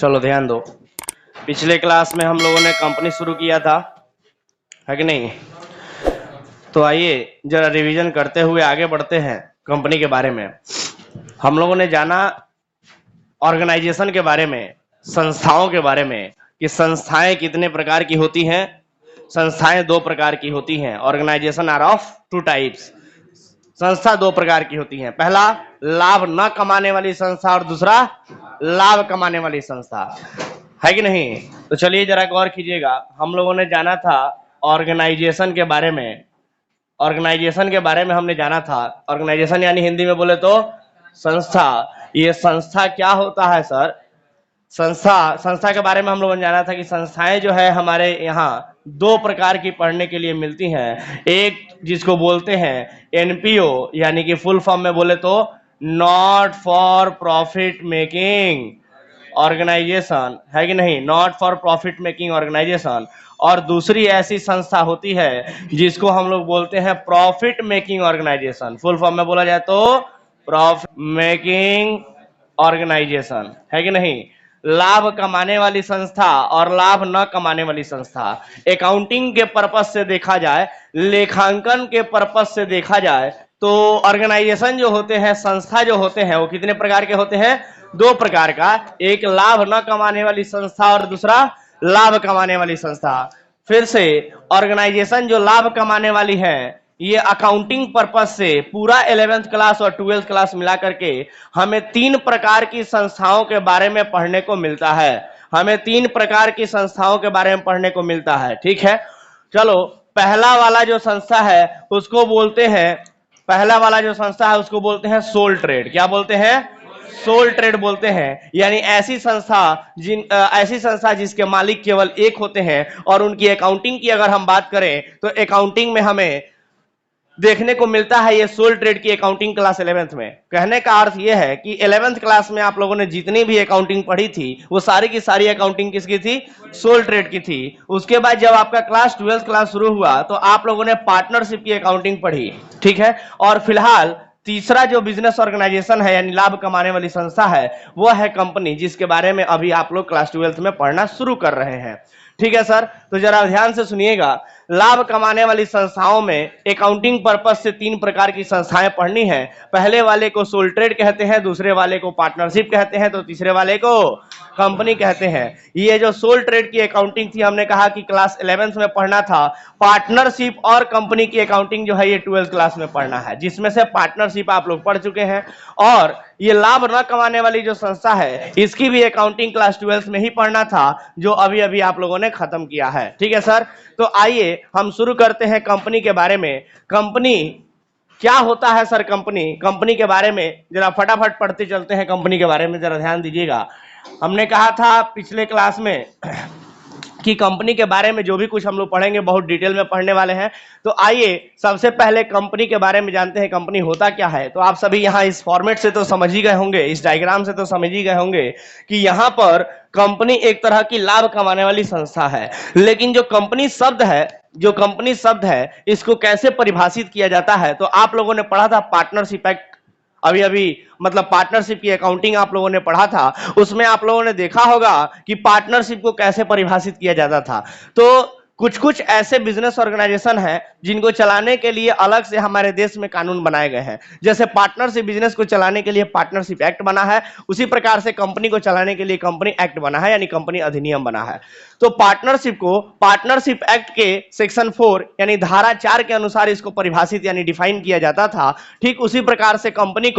चलो ध्यान दो। पिछले क्लास में हम लोगों ने कंपनी शुरू किया था, है कि नहीं? तो आइए जरा रिवीजन करते हुए आगे बढ़ते हैं कंपनी के बारे में। हम लोगों ने जाना ऑर्गेनाइजेशन के बारे में, संस्थाओं के बारे में, कि संस्थाएं कितने प्रकार की होती हैं। संस्थाएं दो प्रकार की होती हैं। Organisation are of two types. संस्था दो प्रकार की होती हैं। पहला लाभ न कमाने वाली संस्था और दूसरा लाभ कमाने वाली संस्था, है कि नहीं? तो चलिए जरा गौर कीजिएगा। हम लोगों ने जाना था ऑर्गेनाइजेशन के बारे में। ऑर्गेनाइजेशन के बारे में हमने जाना था। ऑर्गेनाइजेशन यानी हिंदी में बोले तो संस्था। ये संस्था क्या होता है सर? संस्था के बारे में हम लोगों ने जाना था कि संस्थाएं जो है हमारे यहाँ दो प्रकार की पढ़ने के लिए मिलती हैं। एक जिसको बोलते हैं एनपीओ, यानी कि फुल फॉर्म में बोले तो not for profit making organisation, है कि नहीं? Not for profit making organisation. और दूसरी ऐसी संस्था होती है जिसको हम लोग बोलते हैं profit making organisation. Full form में बोला जाए तो प्रॉफिट मेकिंग ऑर्गेनाइजेशन, है कि नहीं? लाभ कमाने वाली संस्था और लाभ न कमाने वाली संस्था। अकाउंटिंग के पर्पस से देखा जाए, लेखांकन के पर्पस से देखा जाए तो ऑर्गेनाइजेशन जो होते हैं, संस्था जो होते हैं, वो कितने प्रकार के होते हैं? दो प्रकार का। एक लाभ न कमाने वाली संस्था और दूसरा लाभ कमाने वाली संस्था। फिर से ऑर्गेनाइजेशन जो लाभ कमाने वाली है, ये अकाउंटिंग पर्पस से पूरा 11th क्लास और 12th क्लास मिला करके हमें तीन प्रकार की संस्थाओं के बारे में पढ़ने को मिलता है। हमें तीन प्रकार की संस्थाओं के बारे में पढ़ने को मिलता है, ठीक है? चलो, पहला वाला जो संस्था है उसको बोलते हैं, पहला वाला जो संस्था है उसको बोलते हैं सोल ट्रेड। क्या बोलते हैं? सोल ट्रेड बोलते हैं। यानी ऐसी संस्था जिसके मालिक केवल एक होते हैं। और उनकी अकाउंटिंग की अगर हम बात करें तो अकाउंटिंग में हमें देखने को मिलता है ये सोल ट्रेड की अकाउंटिंग क्लास 11th में। कहने का अर्थ ये है कि 11th क्लास में आप लोगों ने जितनी भी अकाउंटिंग पढ़ी थी वो सारी की सारी अकाउंटिंग किसकी थी? सोल ट्रेड की थी। उसके बाद जब आपका क्लास 12th क्लास शुरू हुआ तो आप लोगों ने पार्टनरशिप की अकाउंटिंग पढ़ी, ठीक है? और फिलहाल तीसरा जो बिजनेस ऑर्गेनाइजेशन है यानी लाभ कमाने वाली संस्था है वो है कंपनी, जिसके बारे में अभी आप लोग क्लास 12th में पढ़ना शुरू कर रहे हैं, ठीक है सर? तो जरा ध्यान से सुनिएगा। लाभ कमाने वाली संस्थाओं में अकाउंटिंग पर्पस से तीन प्रकार की संस्थाएं पढ़नी है। पहले वाले को सोल ट्रेड कहते हैं, दूसरे वाले को पार्टनरशिप कहते हैं, तो तीसरे वाले को कंपनी कहते हैं। ये जो सोल ट्रेड की अकाउंटिंग थी, हमने कहा कि क्लास 11th में पढ़ना था। पार्टनरशिप और कंपनी की अकाउंटिंग जो है ये 12th क्लास में पढ़ना है, जिसमें से पार्टनरशिप आप लोग पढ़ चुके हैं। और ये लाभ न कमाने वाली जो संस्था है इसकी भी अकाउंटिंग क्लास 12th में ही पढ़ना था, जो अभी अभी आप लोगों ने खत्म किया है, ठीक है सर? तो आइए हम शुरू करते हैं कंपनी के बारे में। कंपनी क्या होता है सर? कंपनी के बारे में जरा फटाफट पढ़ते चलते हैं। कंपनी के बारे में जरा ध्यान दीजिएगा। हमने कहा था पिछले क्लास में कि कंपनी के बारे में जो भी कुछ हम लोग पढ़ेंगे बहुत डिटेल में पढ़ने वाले हैं। तो आइए सबसे पहले कंपनी के बारे में जानते हैं कंपनी होता क्या है। तो आप सभी यहाँ इस फॉर्मेट से तो समझ ही गए होंगे, इस डायग्राम से तो समझ ही गए होंगे कि यहाँ पर कंपनी एक तरह की लाभ कमाने वाली संस्था है। लेकिन जो कंपनी शब्द है इसको कैसे परिभाषित किया जाता है, तो आप लोगों ने पढ़ा था पार्टनरशिप एक्ट। अभी अभी मतलब पार्टनरशिप की अकाउंटिंग आप लोगों ने पढ़ा था, उसमें आप लोगों ने देखा होगा कि पार्टनरशिप को कैसे परिभाषित किया जाता था। तो कुछ कुछ ऐसे बिजनेस ऑर्गेनाइजेशन हैं जिनको चलाने के लिए अलग से हमारे देश में कानून बनाए गए हैं। जैसे पार्टनरशिप बिजनेस को चलाने के लिए पार्टनरशिप एक्ट बना है, उसी प्रकार से कंपनी को चलाने के लिए कंपनी एक्ट बना है, यानी कंपनी अधिनियम बना है। तो पार्टनरशिप को पार्टनरशिप एक्ट के सेक्शन 4 यानी धारा 4 के अनुसार इसको परिभाषित यानी डिफाइन किया जाता था। ठीक उसी प्रकार से कंपनी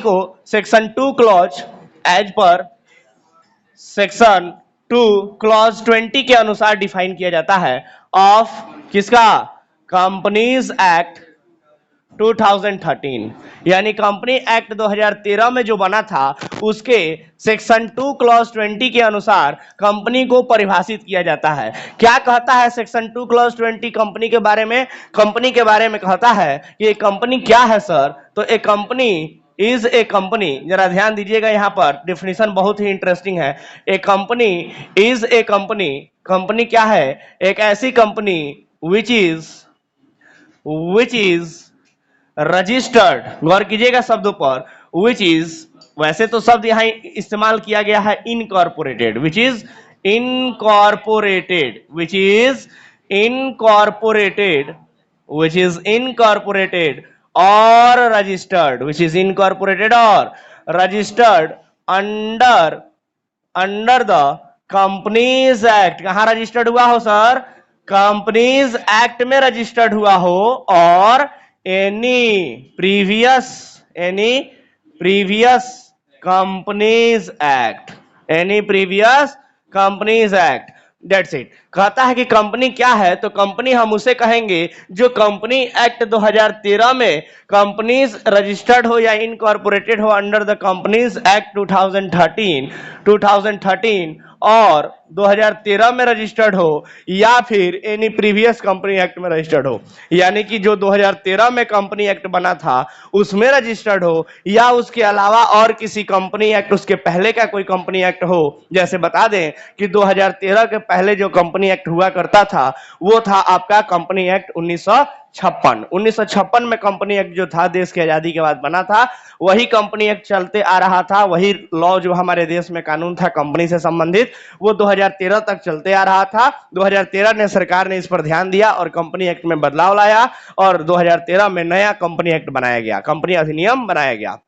को section 2 clause as per section 2 clause 20 के अनुसार डिफाइन किया जाता है ऑफ किसका? कंपनीज एक्ट 2013, यानी कंपनी एक्ट 2013 में जो बना था उसके सेक्शन 2 क्लॉज 20 के अनुसार कंपनी को परिभाषित किया जाता है। क्या कहता है सेक्शन 2 क्लॉज 20 कंपनी के बारे में? कंपनी के बारे में कहता है कि एक कंपनी क्या है सर? तो एक कंपनी इज ए कंपनी, जरा ध्यान दीजिएगा, यहाँ पर डेफिनेशन बहुत ही इंटरेस्टिंग है। A company is a company, company क्या है? एक ऐसी कंपनी विच इज रजिस्टर्ड, गौर कीजिएगा शब्दों पर, विच इज वैसे तो शब्द यहाँ इस्तेमाल किया गया है incorporated, which is incorporated, which is incorporated, which is incorporated or registered, which is incorporated or registered under the companies act. कहां रजिस्टर्ड हुआ हो सर? कंपनीज एक्ट में रजिस्टर्ड हुआ हो, और any previous companies act, any previous companies act, that's it. कहता है कि कंपनी क्या है, तो कंपनी हम उसे कहेंगे जो कंपनी एक्ट 2013 में कंपनीज रजिस्टर्ड हो या इनकॉर्पोरेटेड हो अंडर द कंपनीज एक्ट 2013 और 2013 में रजिस्टर्ड हो, या फिर एनी प्रीवियस कंपनी एक्ट में रजिस्टर्ड हो, यानी कि जो 2013 में कंपनी एक्ट बना था उसमें रजिस्टर्ड हो, या उसके अलावा और किसी कंपनी एक्ट, उसके पहले का कोई कंपनी एक्ट हो। जैसे बता दें कि 2013 के पहले जो कंपनी एक्ट हुआ करता था वो था आपका कंपनी एक्ट 1956 में कंपनी एक्ट जो था देश की आजादी के बाद बना था, वही कंपनी एक्ट चलते आ रहा था, वही लॉ जो हमारे देश में कानून था कंपनी से संबंधित वो 2013 तक चलते आ रहा था। 2013 में सरकार ने इस पर ध्यान दिया और कंपनी एक्ट में बदलाव लाया, और 2013 में नया कंपनी एक्ट बनाया गया, कंपनी अधिनियम बनाया गया,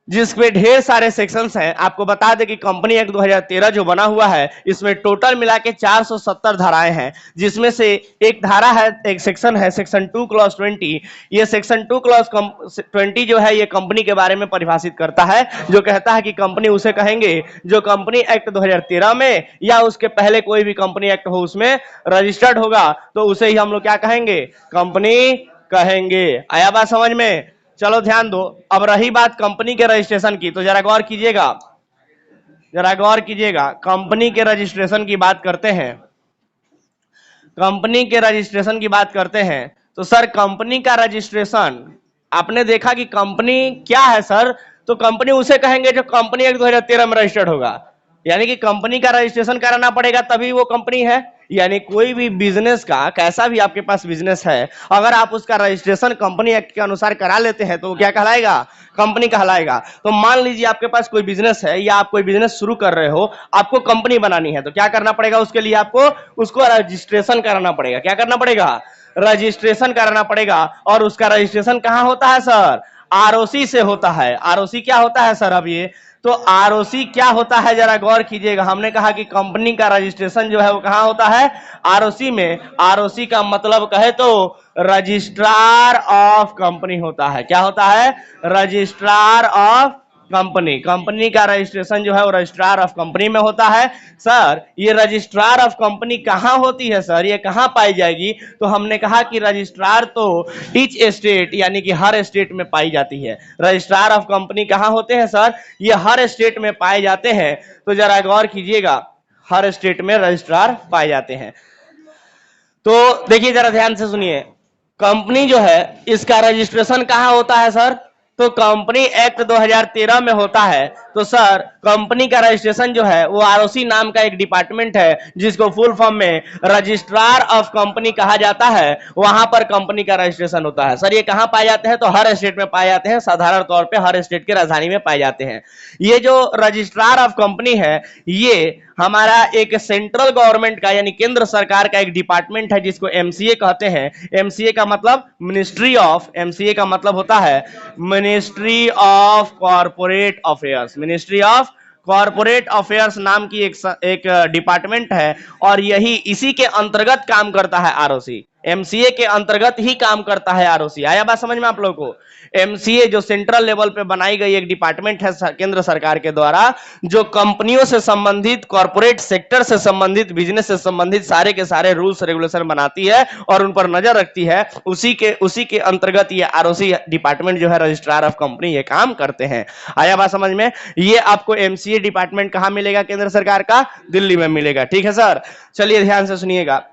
जिसमें ढेर सारे सेक्शंस हैं। आपको बता दें कि कंपनी एक्ट 2013 जो बना हुआ है इसमें टोटल मिला के 470 धाराएं हैं, जिसमें से एक धारा है, एक सेक्शन है सेक्शन 2 क्लॉज 20। ये सेक्शन 2 क्लॉज 20 जो है ये कंपनी के बारे में परिभाषित करता है, जो कहता है कि कंपनी उसे कहेंगे जो कंपनी एक्ट 2013 में या उसके पहले कोई भी कंपनी एक्ट हो उसमें रजिस्टर्ड होगा, तो उसे ही हम लोग क्या कहेंगे? कंपनी कहेंगे। आया बात समझ में? चलो ध्यान दो। अब रही बात कंपनी के रजिस्ट्रेशन की, तो जरा गौर कीजिएगा, कंपनी के रजिस्ट्रेशन की बात करते हैं। कंपनी के रजिस्ट्रेशन की बात करते हैं तो सर कंपनी का रजिस्ट्रेशन आपने देखा कि कंपनी क्या है सर? तो कंपनी उसे कहेंगे जो कंपनी एक्ट 2013 में रजिस्टर्ड होगा, यानी कि कंपनी का रजिस्ट्रेशन कराना पड़ेगा तभी वो कंपनी है। यानी कोई भी बिजनेस का, कैसा भी आपके पास बिजनेस है, अगर आप उसका रजिस्ट्रेशन कंपनी एक्ट के अनुसार करा लेते हैं तो वो क्या कहलाएगा? कंपनी कहलाएगा। तो मान लीजिए आपके पास कोई बिजनेस है या आप कोई बिजनेस शुरू कर रहे हो, आपको कंपनी बनानी है, तो क्या करना पड़ेगा? उसके लिए आपको उसको रजिस्ट्रेशन कराना पड़ेगा। क्या करना पड़ेगा? रजिस्ट्रेशन कराना पड़ेगा। और उसका रजिस्ट्रेशन कहां होता है सर? आरओसी से होता है। आरओसी क्या होता है सर? अब ये तो आरओसी क्या होता है जरा गौर कीजिएगा। हमने कहा कि कंपनी का रजिस्ट्रेशन जो है वो कहां होता है? आरओसी में। आरओसी का मतलब कहे तो रजिस्ट्रार ऑफ कंपनी होता है। क्या होता है? Registrar of company. कंपनी का रजिस्ट्रेशन जो है वो रजिस्ट्रार ऑफ कंपनी में होता है। सर ये रजिस्ट्रार ऑफ कंपनी कहां होती है सर? ये कहां पाई जाएगी? तो हमने कहा कि रजिस्ट्रार तो ईच स्टेट यानी कि हर स्टेट में पाई जाती है। रजिस्ट्रार ऑफ कंपनी कहां होते हैं सर? ये हर स्टेट में पाए जाते हैं। तो जरा गौर कीजिएगा, हर स्टेट में रजिस्ट्रार पाए जाते हैं। तो देखिए जरा ध्यान से सुनिए, कंपनी जो है इसका रजिस्ट्रेशन कहां होता है सर? तो कंपनी एक्ट 2013 में होता है। तो सर कंपनी का रजिस्ट्रेशन जो है वो आरओसी नाम का एक डिपार्टमेंट है जिसको फुल फॉर्म में रजिस्ट्रार ऑफ कंपनी कहा जाता है, वहां पर कंपनी का रजिस्ट्रेशन होता है। सर ये कहां पाए जाते हैं? तो हर स्टेट में पाए जाते हैं, साधारण तौर पे हर स्टेट की राजधानी में पाए जाते हैं। ये जो रजिस्ट्रार ऑफ कंपनी है ये हमारा एक सेंट्रल गवर्नमेंट का यानी केंद्र सरकार का एक डिपार्टमेंट है जिसको एमसीए कहते हैं। एमसीए का मतलब मिनिस्ट्री ऑफ, एमसीए का मतलब होता है ministry of corporate affairs. Ministry of corporate affairs नाम की एक डिपार्टमेंट है, और यही इसी के अंतर्गत काम करता है आरओसी। एमसीए के अंतर्गत ही काम करता है आरओसी। आया बात समझ में आप लोगों को? एमसीए जो सेंट्रल लेवल पे बनाई गई एक डिपार्टमेंट है केंद्र सरकार के द्वारा, जो कंपनियों से संबंधित, कॉर्पोरेट सेक्टर से संबंधित, बिजनेस से संबंधित सारे के सारे रूल्स रेगुलेशन बनाती है और उन पर नजर रखती है। उसी के अंतर्गत ये आरओसी डिपार्टमेंट जो है रजिस्ट्रार ऑफ कंपनी ये काम करते हैं। आया बात समझ में? ये आपको एमसीए डिपार्टमेंट कहां मिलेगा? केंद्र सरकार का दिल्ली में मिलेगा। ठीक है सर, चलिए ध्यान से सुनिएगा।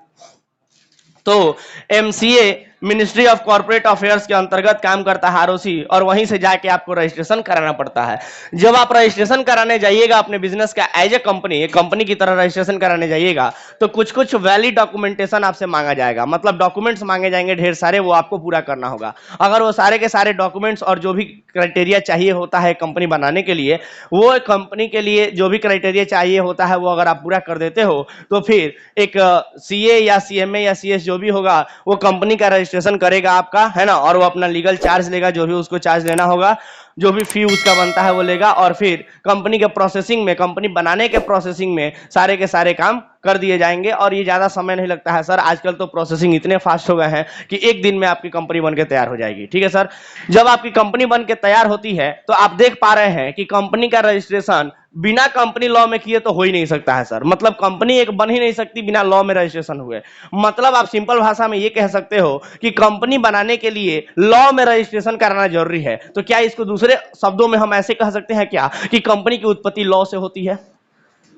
तो MCA ministry of corporate affairs के अंतर्गत काम करता है आरओसी, और वहीं से जाके आपको रजिस्ट्रेशन कराना पड़ता है। जब आप रजिस्ट्रेशन कराने जाइएगा अपने बिजनेस का एज ए कंपनी, एक कंपनी की तरह रजिस्ट्रेशन कराने जाइएगा, तो कुछ कुछ वैलिड डॉक्यूमेंटेशन आपसे मांगा जाएगा, मतलब डॉक्यूमेंट्स मांगे जाएंगे ढेर सारे, वो आपको पूरा करना होगा। अगर वो सारे के सारे डॉक्यूमेंट्स और जो भी क्राइटेरिया चाहिए होता है कंपनी बनाने के लिए, वो कंपनी के लिए जो भी क्राइटेरिया चाहिए होता है वो अगर आप पूरा कर देते हो, तो फिर एक सीए या सीएमए या सीएस जो भी होगा वो कंपनी का रजिस्ट्रेशन करेगा आपका, है ना, और वो अपना लीगल चार्ज लेगा, जो भी उसको चार्ज लेना होगा, जो भी फी उसका बनता है वो लेगा, और फिर कंपनी के प्रोसेसिंग में, कंपनी बनाने के प्रोसेसिंग में सारे के सारे काम कर दिए जाएंगे। और ये ज्यादा समय नहीं लगता है सर, आजकल तो प्रोसेसिंग इतने फास्ट हो गए हैं कि एक दिन में आपकी कंपनी बनके तैयार हो जाएगी। ठीक है सर, जब आपकी कंपनी बनके तैयार होती है तो आप देख पा रहे हैं कि कंपनी का रजिस्ट्रेशन बिना कंपनी लॉ में किए तो हो ही नहीं सकता है सर, मतलब कंपनी एक बन ही नहीं सकती बिना लॉ में रजिस्ट्रेशन हुए। मतलब आप सिंपल भाषा में ये कह सकते हो कि कंपनी बनाने के लिए लॉ में रजिस्ट्रेशन कराना जरूरी है। तो क्या इसको दूसरे शब्दों में हम ऐसे कह सकते हैं क्या कि कंपनी की उत्पत्ति लॉ से होती है?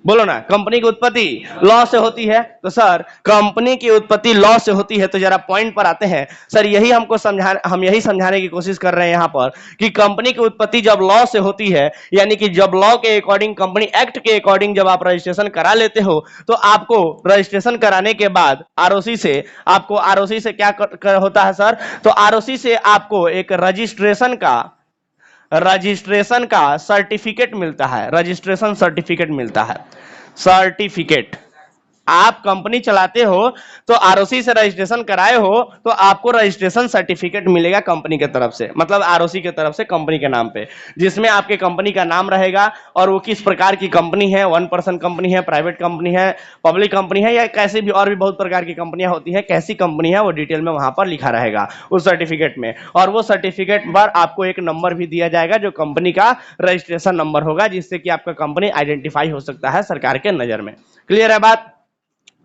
बोलो ना, कंपनी की उत्पत्ति लॉ से होती है। तो सर कंपनी की उत्पत्ति लॉ से होती है, तो जरा पॉइंट पर आते हैं सर, यही हम यही समझाने की कोशिश कर रहे हैं यहां पर कि कंपनी की उत्पत्ति जब लॉ से होती है, यानी कि जब लॉ के अकॉर्डिंग, कंपनी एक्ट के अकॉर्डिंग जब आप रजिस्ट्रेशन करा लेते हो, तो आपको रजिस्ट्रेशन कराने के बाद आरओसी से, आपको आरओसी से क्या होता है सर, तो आरओसी से आपको एक रजिस्ट्रेशन का सर्टिफिकेट मिलता है, रजिस्ट्रेशन सर्टिफिकेट मिलता है। सर्टिफिकेट, आप कंपनी चलाते हो तो आरओसी से रजिस्ट्रेशन कराए हो तो आपको रजिस्ट्रेशन सर्टिफिकेट मिलेगा कंपनी के तरफ से, मतलब आरओसी के तरफ से कंपनी के नाम पे, जिसमें आपके कंपनी का नाम रहेगा और वो किस प्रकार की कंपनी है, 1% कंपनी है, प्राइवेट कंपनी है, पब्लिक कंपनी है, या कैसे भी और भी बहुत प्रकार की कंपनियां होती है, कैसी कंपनी है वो डिटेल में वहां पर लिखा रहेगा उस सर्टिफिकेट में। और वो सर्टिफिकेट पर आपको एक नंबर भी दिया जाएगा जो कंपनी का रजिस्ट्रेशन नंबर होगा, जिससे कि आपका कंपनी आइडेंटिफाई हो सकता है सरकार के नजर में। क्लियर है बात?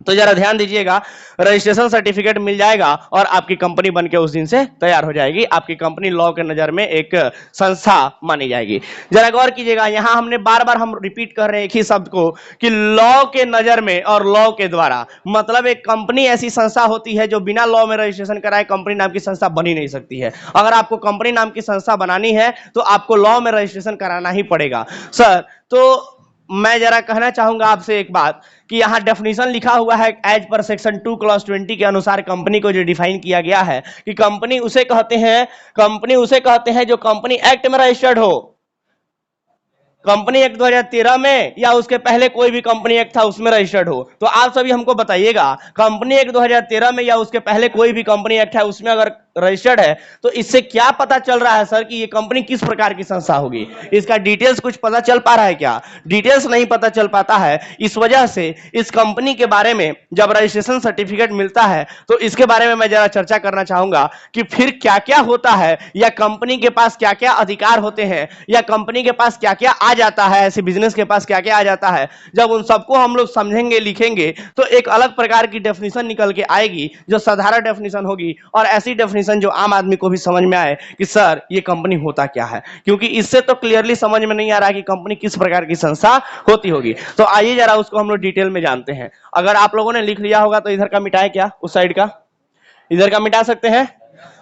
तो जरा ध्यान दीजिएगा, रजिस्ट्रेशन सर्टिफिकेट मिल जाएगा और आपकी कंपनी बनके उस दिन से तैयार हो जाएगी, आपकी कंपनी लॉ के नजर में एक संस्था मानी जाएगी। जरा गौर कीजिएगा, यहां हमने बार बार हम रिपीट कर रहे हैं एक ही शब्द को कि लॉ के नजर में और लॉ के द्वारा, मतलब एक कंपनी ऐसी संस्था होती है जो बिना लॉ में रजिस्ट्रेशन कराए कंपनी नाम की संस्था बन ही नहीं सकती है। अगर आपको कंपनी नाम की संस्था बनानी है तो आपको लॉ में रजिस्ट्रेशन कराना ही पड़ेगा। सर तो मैं जरा कहना चाहूंगा आपसे एक बात कि यहां डेफिनेशन लिखा हुआ है एज पर सेक्शन 2 क्लॉज 20 के अनुसार कंपनी को जो डिफाइन किया गया है कि कंपनी उसे कहते हैं जो कंपनी एक्ट में रजिस्टर्ड हो, कंपनी एक्ट 2013 में या उसके पहले कोई भी कंपनी एक्ट था उसमें रजिस्टर्ड हो। तो आप सभी हमको बताइएगा, कंपनी एक्ट 2013 में या उसके पहले कोई भी कंपनी एक्ट है उसमें अगर रजिस्टर्ड है तो इससे क्या पता चल रहा है सर कि ये कंपनी किस प्रकार की संस्था होगी? इसका डिटेल्स कुछ पता चल पा रहा है क्या? डिटेल्स नहीं पता चल पाता है। इस वजह से इस कंपनी के बारे में जब रजिस्ट्रेशन सर्टिफिकेट मिलता है तो इसके बारे में मैं जरा चर्चा करना चाहूंगा कि फिर क्या क्या होता है, या कंपनी के पास क्या क्या अधिकार होते हैं, या कंपनी के पास क्या क्या आ जाता है, ऐसे बिजनेस के पास क्या क्या आ जाता है। जब उन सबको हम लोग समझेंगे, लिखेंगे, तो एक अलग प्रकार की डेफिनेशन निकल के आएगी जो साधारण डेफिनेशन होगी, और ऐसी डेफिनेशन जो आम आदमी को भी समझ में आए कि सर ये कंपनी होता क्या है, क्योंकि इससे तो क्लियरली समझ में नहीं आ रहा कि कंपनी किस प्रकार की संस्था होती होगी। तो आइए जरा उसको हम लोग डिटेल में जानते हैं। अगर आप लोगों ने लिख लिया होगा तो इधर का मिटाए क्या, उस साइड का, इधर का मिटा सकते हैं?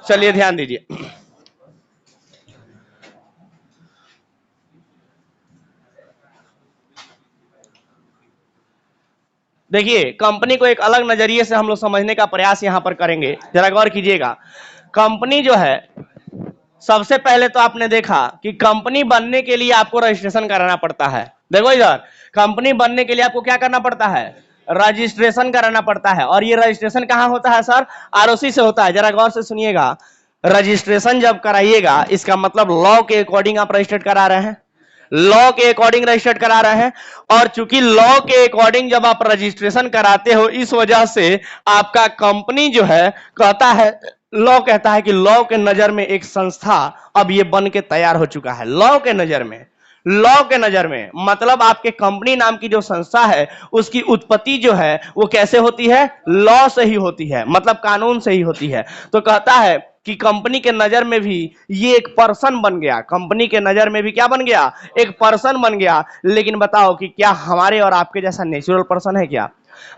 चलिए ध्यान दीजिए। देखिए, कंपनी को एक अलग नजरिए से हम लोग समझने का प्रयास यहां पर करेंगे। जरा गौर कीजिएगा, कंपनी जो है, सबसे पहले तो आपने देखा कि कंपनी बनने के लिए आपको रजिस्ट्रेशन कराना पड़ता है। देखो इधर, कंपनी बनने के लिए आपको क्या करना पड़ता है? रजिस्ट्रेशन कराना पड़ता है। और ये रजिस्ट्रेशन कहां होता है सर? आरओसी से होता है। जरा गौर से सुनिएगा, रजिस्ट्रेशन जब कराइएगा इसका मतलब लॉ के अकॉर्डिंग आप रजिस्टर्ड करा रहे हैं, लॉ के अकॉर्डिंग रजिस्टर्ड करा रहे हैं। और चूंकि लॉ के अकॉर्डिंग जब आप रजिस्ट्रेशन कराते हो, इस वजह से आपका कंपनी जो है कहता है, लॉ कहता है कि लॉ के नजर में एक संस्था अब ये बन के तैयार हो चुका है। लॉ के नजर में, लॉ के नजर में मतलब आपके कंपनी नाम की जो संस्था है उसकी उत्पत्ति जो है वो कैसे होती है? लॉ से ही होती है, मतलब कानून से ही होती है। तो कहता है कि कंपनी के नजर में भी ये एक पर्सन बन गया, कंपनी के नजर में भी क्या बन गया? एक पर्सन बन गया। लेकिन बताओ कि क्या हमारे और आपके जैसा नेचुरल पर्सन है क्या?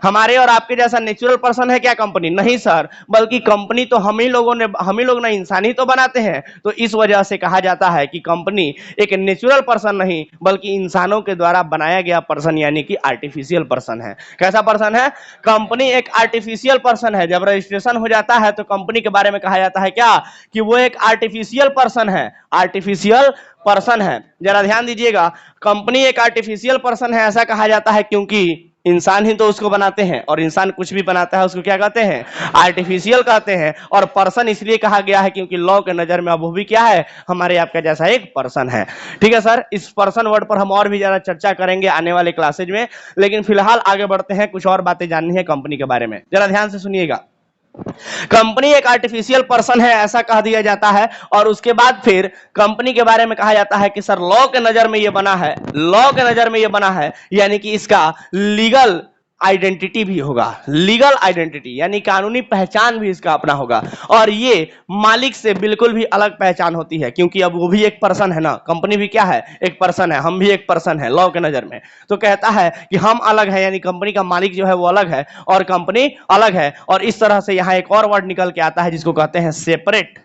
हमारे और आपके जैसा नेचुरल पर्सन है क्या कंपनी? नहीं सर, बल्कि कंपनी तो हम ही लोग ना इंसान ही तो बनाते हैं। तो इस वजह से कहा जाता है कि कंपनी एक नेचुरल पर्सन नहीं बल्कि इंसानों के द्वारा बनाया गया पर्सन यानी कि आर्टिफिशियल पर्सन है। कैसा पर्सन है? कंपनी एक आर्टिफिशियल पर्सन है। जब रजिस्ट्रेशन हो जाता है तो कंपनी के बारे में कहा जाता है क्या? कि वो एक आर्टिफिशियल पर्सन है। आर्टिफिशियल पर्सन है। जरा ध्यान दीजिएगा, कंपनी एक आर्टिफिशियल पर्सन है ऐसा कहा जाता है क्योंकि इंसान ही तो उसको बनाते हैं, और इंसान कुछ भी बनाता है उसको क्या कहते हैं? आर्टिफिशियल कहते हैं। और पर्सन इसलिए कहा गया है क्योंकि लॉ के नजर में अब वो भी क्या है? हमारे आपका जैसा एक पर्सन है। ठीक है सर, इस पर्सन वर्ड पर हम और भी ज्यादा चर्चा करेंगे आने वाले क्लासेज में, लेकिन फिलहाल आगे बढ़ते हैं, कुछ और बातें जाननी है कंपनी के बारे में। जरा ध्यान से सुनिएगा, कंपनी एक आर्टिफिशियल पर्सन है ऐसा कह दिया जाता है, और उसके बाद फिर कंपनी के बारे में कहा जाता है कि सर लॉ के नजर में ये बना है। लॉ के नजर में ये बना है यानी कि इसका लीगल आइडेंटिटी भी होगा। लीगल आइडेंटिटी यानी कानूनी पहचान भी इसका अपना होगा, और ये मालिक से बिल्कुल भी अलग पहचान होती है क्योंकि अब वो भी एक पर्सन है ना। कंपनी भी क्या है? एक पर्सन है। हम भी एक पर्सन है लॉ के नजर में। तो कहता है कि हम अलग है यानी कंपनी का मालिक जो है वो अलग है और कंपनी अलग है। और इस तरह से यहां एक और वर्ड निकल के आता है जिसको कहते हैं सेपरेट।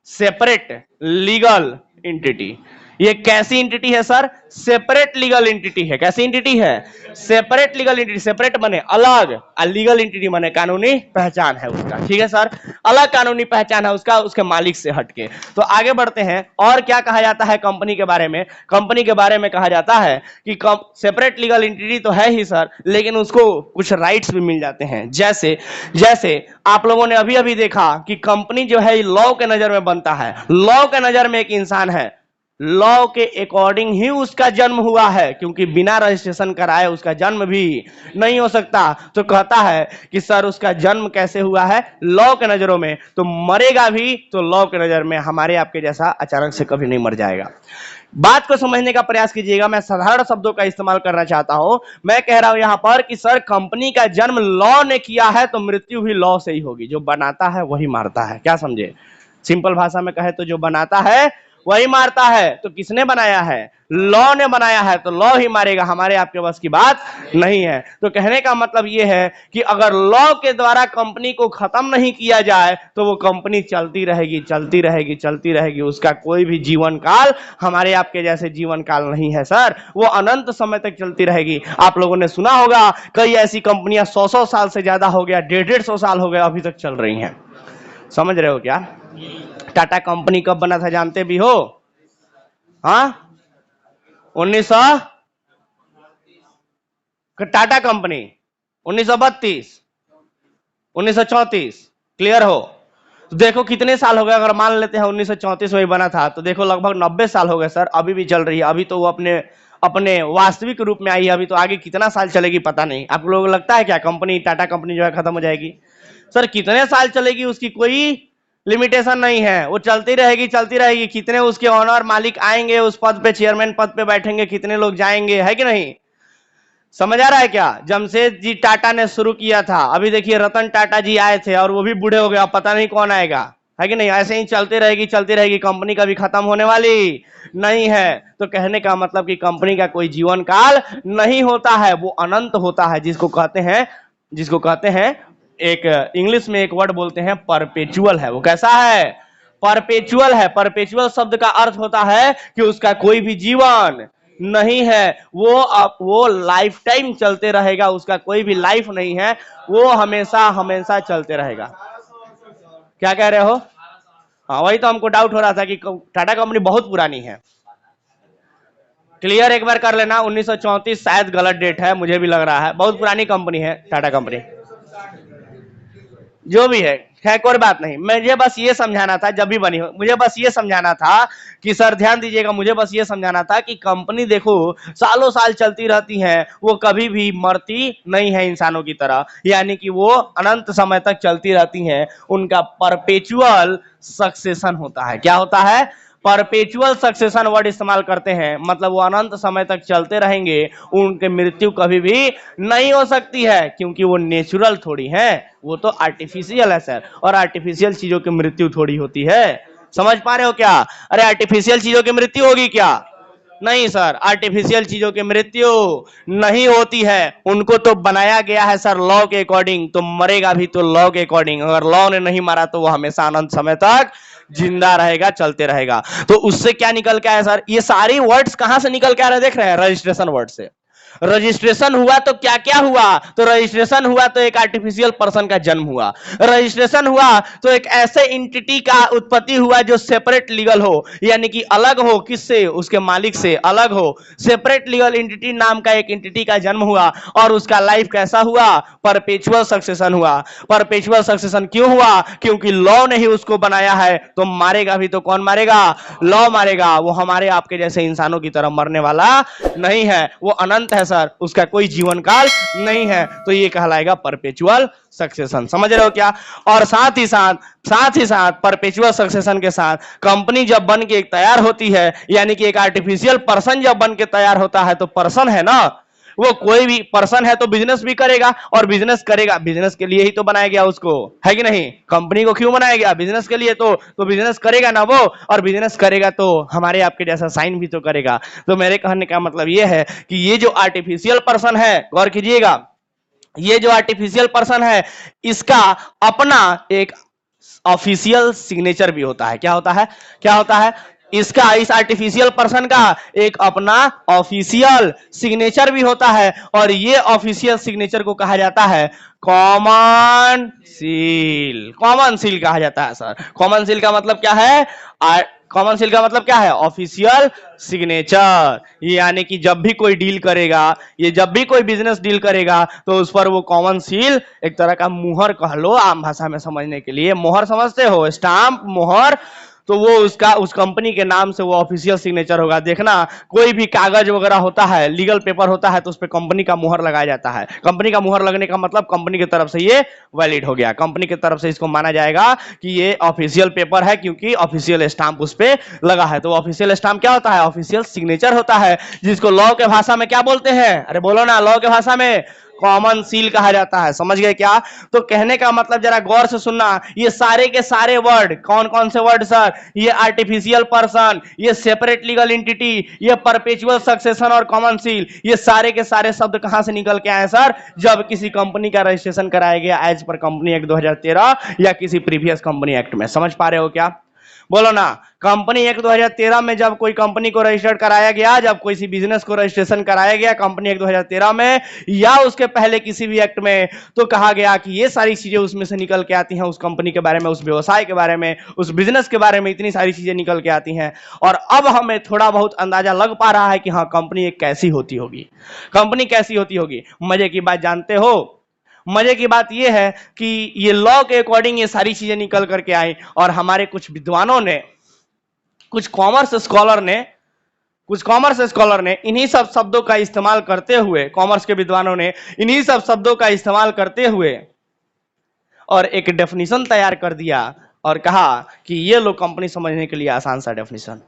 Separate legal entity. ये कैसी एंटिटी है सर? सेपरेट लीगल एंटिटी है। कैसी एंटिटी है? Separate legal entity. सेपरेट माने अलग, और लीगल एंटिटी माने कानूनी पहचान है उसका। ठीक है सर, अलग कानूनी पहचान है उसका, उसके मालिक से हटके। तो आगे बढ़ते हैं, और क्या कहा जाता है कंपनी के बारे में? कंपनी के बारे में कहा जाता है कि सेपरेट लीगल एंटिटी तो है ही सर, लेकिन उसको कुछ राइट्स भी मिल जाते हैं। जैसे जैसे आप लोगों ने अभी अभी देखा कि कंपनी जो है लॉ के नजर में बनता है। लॉ के नजर में एक इंसान है, लॉ के अकॉर्डिंग ही उसका जन्म हुआ है, क्योंकि बिना रजिस्ट्रेशन कराए उसका जन्म भी नहीं हो सकता। तो कहता है कि सर उसका जन्म कैसे हुआ है? लॉ के नजरों में। तो मरेगा भी तो लॉ के नजर में, हमारे आपके जैसा अचानक से कभी नहीं मर जाएगा। बात को समझने का प्रयास कीजिएगा, मैं साधारण शब्दों का इस्तेमाल करना चाहता हूं। मैं कह रहा हूं यहां पर कि सर कंपनी का जन्म लॉ ने किया है तो मृत्यु भी लॉ से ही होगी। जो बनाता है वही मारता है। क्या समझे? सिंपल भाषा में कहे तो जो बनाता है वही मारता है। तो किसने बनाया है? लॉ ने बनाया है, तो लॉ ही मारेगा। हमारे आपके बस की बात नहीं है। तो कहने का मतलब यह है कि अगर लॉ के द्वारा कंपनी को खत्म नहीं किया जाए तो वो कंपनी चलती रहेगी, चलती रहेगी, चलती रहेगी। उसका कोई भी जीवन काल हमारे आपके जैसे जीवन काल नहीं है सर, वो अनंत समय तक चलती रहेगी। आप लोगों ने सुना होगा कई ऐसी कंपनियां 100 साल से ज्यादा हो गया, 150 साल हो गया, अभी तक चल रही हैं। समझ रहे हो क्या? टाटा कंपनी कब बना था जानते भी हो? हाँ, 1900। टाटा कंपनी 1932, 1934। क्लियर हो? तो देखो कितने साल हो गए। अगर मान लेते हैं 1934 में ही बना था तो देखो लगभग 90 साल हो गए सर, अभी भी चल रही है। अभी तो वो अपने अपने वास्तविक रूप में आई है। अभी तो आगे कितना साल चलेगी पता नहीं। आप लोगों को लगता है क्या कंपनी, टाटा कंपनी जो है खत्म हो जाएगी? सर कितने साल चलेगी उसकी कोई लिमिटेशन नहीं है, वो चलती रहेगी, चलती रहेगी। कितने उसके ऑनर मालिक आएंगे उस पद पे, चेयरमैन पद पे बैठेंगे, कितने लोग जाएंगे, है कि नहीं? समझ आ रहा है क्या? जमशेदजी टाटा ने शुरू किया था, अभी देखिए रतन टाटा जी आए थे और वो भी बूढ़े हो गए, अब पता नहीं कौन आएगा, है कि नहीं? ऐसे ही चलती रहेगी, चलती रहेगी। कंपनी कभी खत्म होने वाली नहीं है। तो कहने का मतलब कि कंपनी का कोई जीवन काल नहीं होता है, वो अनंत होता है, जिसको कहते हैं एक इंग्लिश में एक वर्ड बोलते हैं परपेचुअल है। वो कैसा है? परपेचुअल है। परपेचुअल शब्द का अर्थ होता है कि उसका कोई भी जीवन नहीं है, वो लाइफ टाइम चलते रहेगा, उसका कोई भी लाइफ नहीं है, वो हमेशा हमेशा चलते रहेगा। क्या कह रहे हो? हाँ, वही तो हमको डाउट हो रहा था कि टाटा कंपनी बहुत पुरानी है। क्लियर एक बार कर लेना, 1934 शायद गलत डेट है, मुझे भी लग रहा है। बहुत पुरानी कंपनी है टाटा कंपनी। जो भी है खैर कोई बात नहीं, मुझे बस ये समझाना था, जब भी बनी हो मुझे बस ये समझाना था कि सर ध्यान दीजिएगा, मुझे बस ये समझाना था कि कंपनी देखो सालों साल चलती रहती है, वो कभी भी मरती नहीं है इंसानों की तरह, यानी कि वो अनंत समय तक चलती रहती हैं। उनका परपेचुअल सक्सेशन होता है। क्या होता है? परपेचुअल सक्सेशन वर्ड इस्तेमाल करते हैं, मतलब वो अनंत समय तक चलते रहेंगे, उनकी मृत्यु कभी भी नहीं हो सकती है, क्योंकि वो नेचुरल थोड़ी है, वो तो आर्टिफिशियल है सर। और आर्टिफिशियल चीजों की मृत्यु थोड़ी होती है। समझ पा रहे हो क्या? अरे आर्टिफिशियल चीजों की मृत्यु होगी क्या? नहीं सर, आर्टिफिशियल चीजों की मृत्यु नहीं होती है, उनको तो बनाया गया है सर लॉ के अकॉर्डिंग, तो मरेगा भी तो लॉ के अकॉर्डिंग। अगर लॉ ने नहीं मारा तो वो हमेशा अनंत समय तक जिंदा रहेगा, चलते रहेगा। तो उससे क्या निकल के आया सर, ये सारी वर्ड्स कहां से निकल के आ रहे हैं, देख रहे हैं, रजिस्ट्रेशन वर्ड से। रजिस्ट्रेशन हुआ तो क्या क्या हुआ, तो रजिस्ट्रेशन हुआ तो एक आर्टिफिशियल पर्सन का जन्म हुआ, रजिस्ट्रेशन हुआ तो एक ऐसे एंटिटी का उत्पत्ति हुआ जो सेपरेट लीगल हो, यानी कि अलग हो, किससे, उसके मालिक से अलग हो, सेपरेट लीगल एंटिटी नाम का एक एंटिटी का जन्म हुआ। और उसका लाइफ कैसा हुआ, परपेचुअल सक्सेशन हुआ। परपेचुअल सक्सेशन क्यों हुआ, क्योंकि लॉ ने ही उसको बनाया है, तो मारेगा भी तो कौन मारेगा, लॉ मारेगा। वो हमारे आपके जैसे इंसानों की तरह मरने वाला नहीं है, वो अनंत है सर, उसका कोई जीवन काल नहीं है, तो ये कहलाएगा परपेचुअल सक्सेशन। समझ रहे हो क्या। और साथ ही साथ परपेचुअल सक्सेशन के साथ कंपनी जब बन के तैयार होती है, यानी कि एक आर्टिफिशियल पर्सन जब बन के तैयार होता है, तो पर्सन है ना, वो कोई भी पर्सन है तो बिजनेस भी करेगा, और बिजनेस करेगा, बिजनेस के लिए ही तो बनाया गया उसको, है कि नहीं। कंपनी को क्यों बनाया गया, बिजनेस के लिए, तो बिजनेस करेगा ना वो, और बिजनेस करेगा तो हमारे आपके जैसा साइन भी तो करेगा। तो मेरे कहने का मतलब ये है कि ये जो आर्टिफिशियल पर्सन है, गौर कीजिएगा, ये जो आर्टिफिशियल पर्सन है, इसका अपना एक ऑफिशियल सिग्नेचर भी होता है। क्या होता है, क्या होता है, इसका, इस आर्टिफिशियल पर्सन का एक अपना ऑफिशियल सिग्नेचर भी होता है, और ये ऑफिशियल सिग्नेचर को कहा जाता है कॉमन सील। कॉमन सील कहा जाता है सर। कॉमन सील का मतलब क्या है, कॉमन सील का मतलब क्या है, ऑफिशियल सिग्नेचर। यानी कि जब भी कोई डील करेगा, ये जब भी कोई बिजनेस डील करेगा, तो उस पर वो कॉमन सील, एक तरह का मुहर कह लो आम भाषा में समझने के लिए, मोहर समझते हो, स्टाम्प, मोहर, तो वो उसका, उस कंपनी के नाम से वो ऑफिशियल सिग्नेचर होगा। देखना, कोई भी कागज वगैरह होता है, लीगल पेपर होता है, तो उस पर कंपनी का मुहर लगाया जाता है। कंपनी का मुहर लगने का मतलब कंपनी की तरफ से ये वैलिड हो गया, कंपनी की तरफ से इसको माना जाएगा कि ये ऑफिशियल पेपर है, क्योंकि ऑफिशियल स्टाम्प उस पर लगा है। तो ऑफिशियल स्टाम्प क्या होता है, ऑफिशियल सिग्नेचर होता है, जिसको लॉ के भाषा में क्या बोलते हैं, अरे बोलो ना, लॉ के भाषा में कॉमन सील कहा जाता है। समझ गए क्या। तो कहने का मतलब जरा गौर से सुनना, ये सारे के सारे वर्ड, कौन कौन से वर्ड सर, ये आर्टिफिशियल पर्सन, ये सेपरेट लीगल एंटिटी, ये परपेचुअल सक्सेशन और कॉमन सील, ये सारे के सारे शब्द कहां से निकल के आए सर, जब किसी कंपनी का रजिस्ट्रेशन कराया गया एज पर कंपनी एक्ट 2013 या किसी प्रीवियस कंपनी एक्ट में। समझ पा रहे हो क्या, बोलो ना। कंपनी एक्ट 2013 में जब कोई कंपनी को रजिस्टर्ड कराया गया, जब कोई सी बिजनेस को रजिस्ट्रेशन कराया गया कंपनी एक्ट 2013 में, या उसके पहले किसी भी एक्ट में, तो कहा गया कि ये सारी चीजें उसमें से निकल के आती हैं, उस कंपनी के बारे में, उस व्यवसाय के बारे में, उस बिजनेस के बारे में इतनी सारी चीजें निकल के आती हैं। और अब हमें थोड़ा बहुत अंदाजा लग पा रहा है कि हाँ, कंपनी एक कैसी होती होगी, कंपनी कैसी होती होगी। मजे की बात जानते हो, मजे की बात यह है कि ये लॉ के अकॉर्डिंग ये सारी चीजें निकल करके आई, और हमारे कुछ विद्वानों ने, कुछ कॉमर्स स्कॉलर ने इन्हीं सब शब्दों का इस्तेमाल करते हुए, कॉमर्स के विद्वानों ने इन्हीं सब शब्दों का इस्तेमाल करते हुए और एक डेफिनेशन तैयार कर दिया, और कहा कि ये लो कंपनी समझने के लिए आसान सा डेफिनेशन,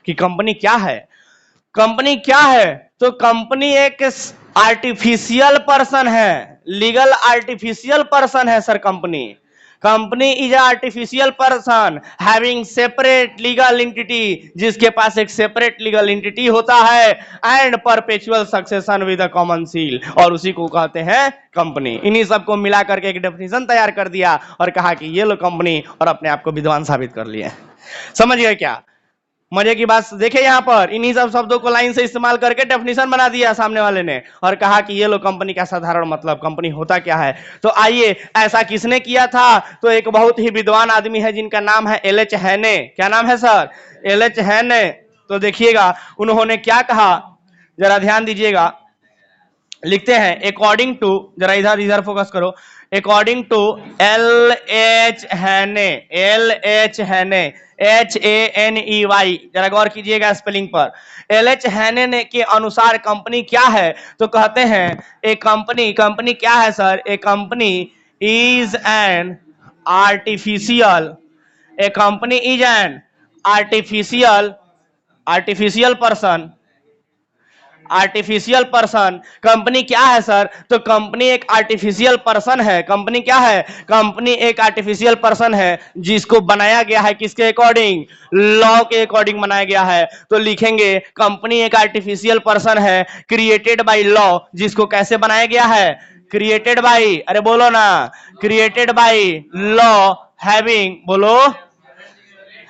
कि कंपनी क्या है। कंपनी क्या है, तो कंपनी एक आर्टिफिशियल पर्सन है, लीगल आर्टिफिशियल पर्सन है sir. Company is artificial person having separate legal entity, जिसके पास एक सेपरेट लीगल एंटिटी होता है, and perpetual succession with a common seal, और उसी को कहते हैं कंपनी। इन्हीं सबको मिला करके एक डेफिनेशन तैयार कर दिया और कहा कि ये लो कंपनी, और अपने आप को विद्वान साबित कर लिए। समझ गए क्या। मजे की बात देखिए, यहां पर इन्हीं सब शब्दों को लाइन से इस्तेमाल करके डेफिनेशन बना दिया सामने वाले ने, और कहा कि ये लो कंपनी का साधारण मतलब, कंपनी होता क्या है। तो आइए, ऐसा किसने किया था, तो एक बहुत ही विद्वान आदमी है जिनका नाम है एल एच हैने। क्या नाम है सर, एल एच हैने। तो देखिएगा उन्होंने क्या कहा, जरा ध्यान दीजिएगा, लिखते हैं अकॉर्डिंग टू, जरा इधर इधर फोकस करो, अकॉर्डिंग टू एल एच हैने, एल एच हैने, HANEY, जरा गौर कीजिएगा स्पेलिंग पर। एल एच हैने ने के अनुसार कंपनी क्या है, तो कहते हैं ए कंपनी क्या है sir, A company is an artificial, A company is an artificial person, artificial person. Company क्या है सर? तो कंपनी एक आर्टिफिशियल पर्सन है। कंपनी क्या है? कंपनी एक आर्टिफिशियल पर्सन है जिसको बनाया गया है किसके अकॉर्डिंग? लॉ के अकॉर्डिंग बनाया गया है। तो लिखेंगे कंपनी एक आर्टिफिशियल पर्सन है क्रिएटेड बाय लॉ, जिसको कैसे बनाया गया है? क्रिएटेड बाय, अरे बोलो ना, क्रिएटेड बाय लॉ हैविंग, बोलो,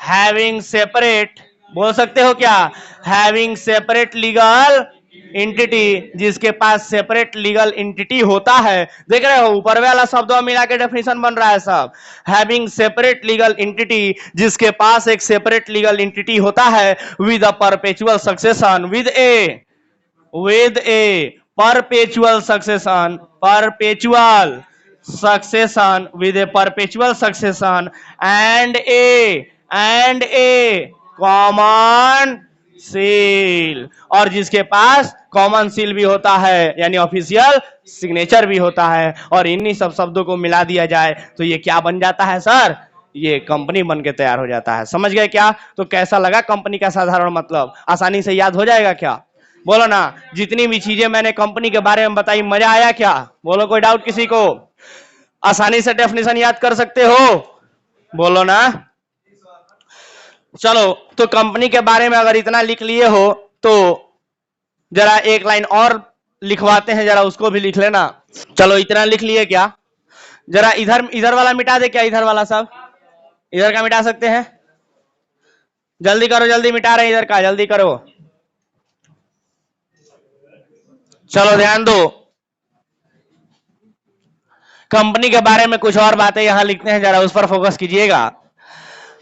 हैविंग सेपरेट, बोल सकते हो क्या? हैविंग सेपरेट लीगल एंटिटी, जिसके पास सेपरेट लीगल एंटिटी होता है। देख रहे हो ऊपर वाला शब्दों मिला के डेफिनेशन बन रहा है सब। हैविंग सेपरेट लीगल एंटिटी, जिसके पास एक सेपरेट लीगल एंटिटी होता है, with a perpetual succession, with a perpetual succession, with a perpetual succession and a common seal, और जिसके पास कॉमन सील भी होता है यानी ऑफिशियल सिग्नेचर भी होता है। और इन्हीं सब शब्दों को मिला दिया जाए तो ये क्या बन जाता है सर? ये कंपनी बन के तैयार हो जाता है। समझ गए क्या? तो कैसा लगा कंपनी का साधारण मतलब? आसानी से याद हो जाएगा क्या? बोलो ना, जितनी भी चीजें मैंने कंपनी के बारे में बताई मजा आया क्या? बोलो, कोई डाउट किसी को? आसानी से डेफिनेशन याद कर सकते हो? बोलो ना। चलो, तो कंपनी के बारे में अगर इतना लिख लिए हो तो जरा एक लाइन और लिखवाते हैं, जरा उसको भी लिख लेना। चलो, इतना लिख लिए क्या? जरा इधर इधर वाला मिटा दे क्या? इधर वाला सब इधर का मिटा सकते हैं? जल्दी करो, जल्दी मिटा रहे हैं इधर का, जल्दी करो। चलो ध्यान दो, कंपनी के बारे में कुछ और बातें यहां लिखते हैं, जरा उस पर फोकस कीजिएगा।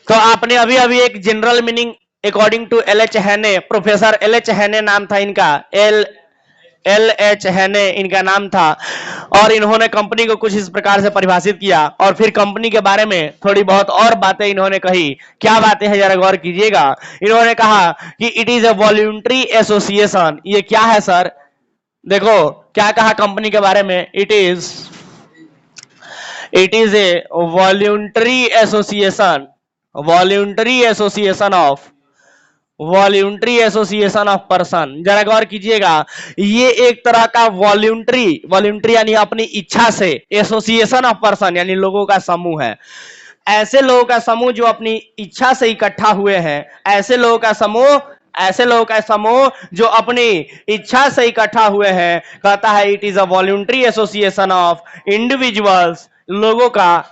तो आपने अभी अभी एक general meaning according to L H Haney, professor L H Haney नाम था इनका, एल एच हैने इनका नाम था, और इन्होंने कंपनी को कुछ इस प्रकार से परिभाषित किया और फिर कंपनी के बारे में थोड़ी बहुत और बातें इन्होंने कही। क्या बातें हैं जरा गौर कीजिएगा। इन्होंने कहा कि it is a voluntary association. ये क्या है सर? देखो क्या कहा कंपनी के बारे में, it is a voluntary association, voluntary association of person. जरा गौर कीजिएगा, ये एक तरह का वॉल्यूंटरी यानी अपनी इच्छा से, एसोसिएशन ऑफ पर्सन यानी लोगों का समूह है। ऐसे लोगों का समूह जो अपनी इच्छा से इकट्ठा हुए हैं, ऐसे लोगों का समूह जो अपनी इच्छा से इकट्ठा हुए हैं। कहता है it is a voluntary association of individuals, लोगों का,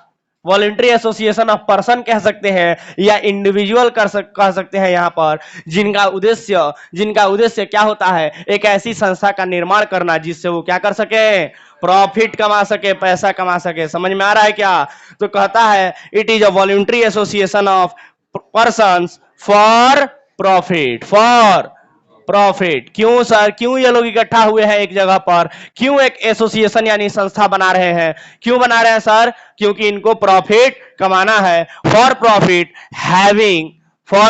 वॉलंटरी एसोसिएशन ऑफ पर्सन कह सकते हैं या इंडिविजुअल कह सकते हैं यहां पर, जिनका उद्देश्य क्या होता है? एक ऐसी संस्था का निर्माण करना जिससे वो क्या कर सके? प्रॉफिट कमा सके, पैसा कमा सके। समझ में आ रहा है क्या? तो कहता है it is a voluntary association of persons for profit. क्यों सर? क्यों ये लोग इकट्ठा हुए हैं एक जगह पर? क्यों एक एसोसिएशन यानी संस्था बना रहे हैं? क्यों बना रहे हैं सर? क्योंकि इनको प्रॉफिट कमाना है। फॉर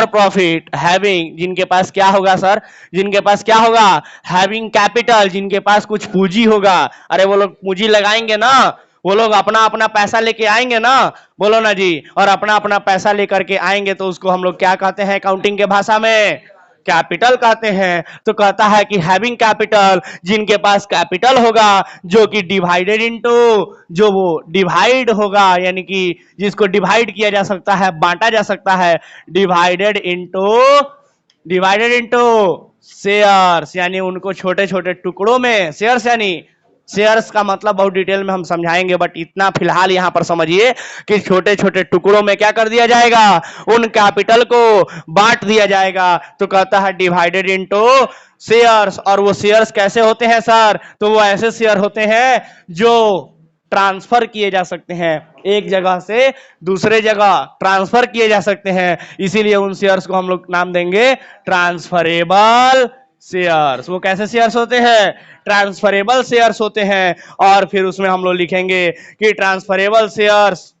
प्रॉफिट हैविंग, जिनके पास क्या होगा सर? जिनके पास क्या होगा? हैविंग कैपिटल, जिनके पास कुछ पूंजी होगा। अरे वो लोग पूंजी लगाएंगे ना, वो लोग अपना अपना पैसा लेके आएंगे ना, बोलो ना जी। और अपना अपना पैसा लेकर के आएंगे तो उसको हम लोग क्या कहते हैं अकाउंटिंग के भाषा में? कैपिटल कहते हैं। तो कहता है कि हैविंग कैपिटल, जिनके पास कैपिटल होगा जो कि डिवाइडेड इनटू, जो वो डिवाइड होगा यानी कि जिसको डिवाइड किया जा सकता है, बांटा जा सकता है, डिवाइडेड इनटू शेयर्स, यानी उनको छोटे छोटे टुकड़ों में, शेयर्स का मतलब बहुत डिटेल में हम समझाएंगे, बट इतना फिलहाल यहां पर समझिए कि छोटे छोटे टुकड़ों में क्या कर दिया जाएगा? उन कैपिटल को बांट दिया जाएगा। तो कहता है डिवाइडेड इनटू शेयर्स। और वो शेयर्स कैसे होते हैं सर? तो वो ऐसे शेयर होते हैं जो ट्रांसफर किए जा सकते हैं, एक जगह से दूसरे जगह ट्रांसफर किए जा सकते हैं, इसीलिए उन शेयर्स को हम लोग नाम देंगे ट्रांसफरेबल शेयर्स। वो कैसे शेयर्स होते हैं? ट्रांसफरेबल शेयर्स होते हैं। और फिर उसमें हम लोग लिखेंगे कि transferable shares